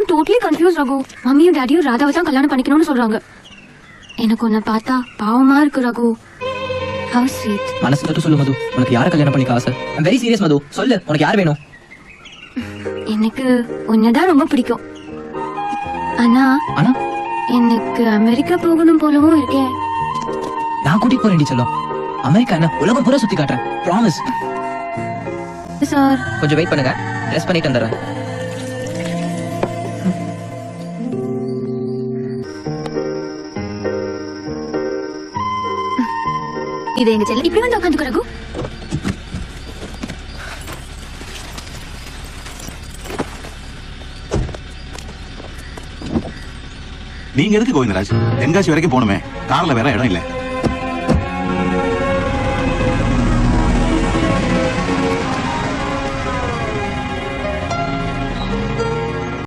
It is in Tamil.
I'm totally confused, Raghu. மம்மியும் டாடியும் ராதாவை தான் கல்யாணம் பண்ணிக்கணும்னு சொல்றாங்க. எனக்கு உன்னை பார்த்தா பாவமா இருக்கு ரகு. How sweet. மனசு தொட்டு சொல்லு மது, உனக்கு யாரை கல்யாணம் பண்ணிக்க ஆசை? I'm very serious மது, சொல்லு உனக்கு யார் வேணும்? எனக்கு உன்னதான் ரொம்ப பிடிக்கும். ஆனா எனக்கு அமெரிக்கா போகணும் போலவும் இருக்கேன். நான் கூட்டிட்டு போறேன் சொல்லும். அமெரிக்கா என்ன உலகம் பூரா சுத்தி காட்டுறேன். ப்ராமிஸ். சார் கொஞ்சம் வெயிட் பண்ணுங்க, ட்ரெஸ் பண்ணிட்டு வந்துடுறேன். இது எங்க செல்ல இப்படி வந்து உட்காந்துக்கோ ரகு. நீங்க எதுக்கு கோவிந்தராஜ்? தென்காசி வரைக்கும் போகணுமே, கார்ல வேற இடம் இல்ல.